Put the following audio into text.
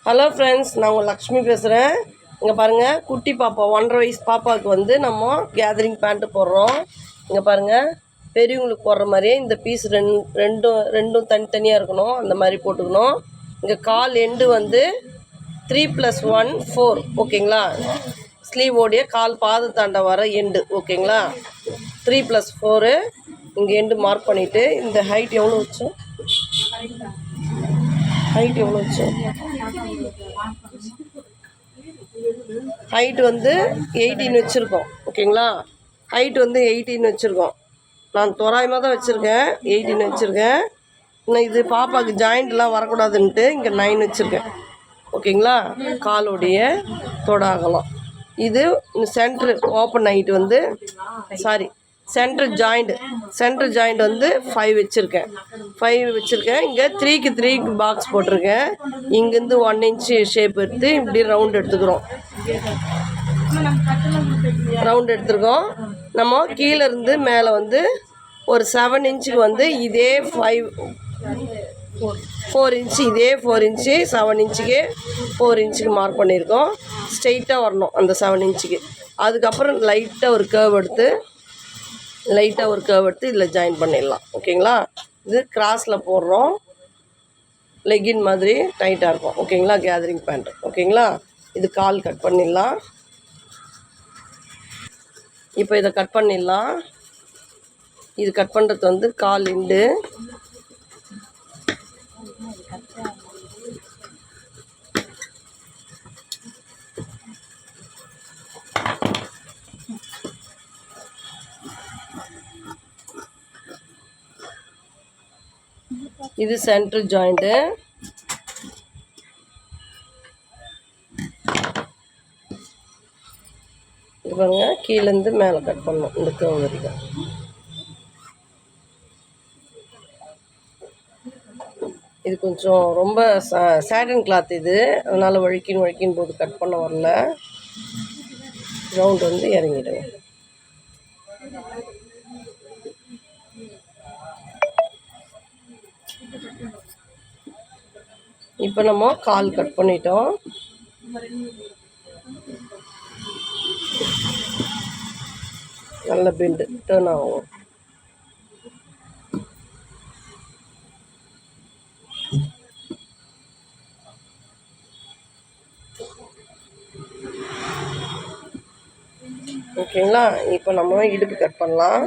Hello friends, நான் உங்கள் லக்ஷ்மி பேசுகிறேன். இங்கே பாருங்கள், குட்டி பாப்பா 1.5 வயசு பாப்பாவுக்கு வந்து நம்ம கேதரிங் பேண்ட்டு போடுறோம். இங்கே பாருங்கள், பெரியவங்களுக்கு போடுற மாதிரியே இந்த பீஸ் ரெண்டும் தனித்தனியாக இருக்கணும். அந்த மாதிரி போட்டுக்கணும். இங்கே கால் எண்டு வந்து 3+1 4 ஓகேங்களா. ஸ்லீவோடைய கால் பாதத்தாண்ட வர எண்டு ஓகேங்களா. 3+4 இங்கே எண்டு மார்க் பண்ணிவிட்டு இந்த ஹைட் எவ்வளோ வச்சோம், ஹைட் வந்து 18 வச்சுருக்கோம் ஓகேங்களா. ஹைட் வந்து 18 வச்சுருக்கோம். நான் தோராயமாக தான் வச்சுருக்கேன், 18 வச்சுருக்கேன். இன்னும் இது பாப்பாவுக்கு ஜாயிண்ட்லாம் வரக்கூடாதுன்ட்டு இங்கே 9 வச்சுருக்கேன் ஓகேங்களா. காலோடைய தொடாகலாம். இது சென்ட்ரு ஓப்பன் ஹைட் வந்து சென்ட்ரு ஜாயிண்ட் வந்து 5 வச்சுருக்கேன். இங்கே 3க்கு 3 பாக்ஸ் போட்டிருக்கேன். இங்கேருந்து 1 இன்ச்சு ஷேப் எடுத்து இப்படி ரவுண்ட் எடுத்துருக்கோம். நம்ம கீழேருந்து மேலே வந்து ஒரு 7 இன்ச்சுக்கு வந்து இதே 4 இன்ச்சு 7 இன்ச்சுக்கு 4 இன்ச்சுக்கு மார்க் பண்ணியிருக்கோம். ஸ்ட்ரெயிட்டாக வரணும் அந்த 7 இன்ச்சுக்கு. அதுக்கப்புறம் லைட்டாக ஒரு கேர்வ் எடுத்து இதில் ஜாயின் பண்ணிடலாம் ஓகேங்களா. இது கிராஸில் போடுறோம், லெகின் மாதிரி டைட்டாக இருக்கும் ஓகேங்களா. கேதரிங் பேண்ட்டு ஓகேங்களா. இது கால் கட் பண்ணிடலாம். இப்போ இதை கட் பண்ணிடலாம். இது கட் பண்ணுறது வந்து கால் எண்டு. இது சென்ட்ரல் ஜாயிண்ட்டு. இது பாருங்க, கீழேருந்து மேலே கட் பண்ணணும் இந்த கேர்வ் வரைக்கும். இது கொஞ்சம் ரொம்ப சாட்டன் கிளாத் இது, அதனால் வழுக்கின் போது கட் பண்ண வரல. ரவுண்ட் வந்து இறங்கிடுங்க. இப்போ நம்ம கால் கட் பண்ணிட்டோம். நல்ல பெண்டு டேர்ன் ஆகும். ஓகேங்களா. இப்போ நம்ம இடுப்பு கட் பண்ணலாம்.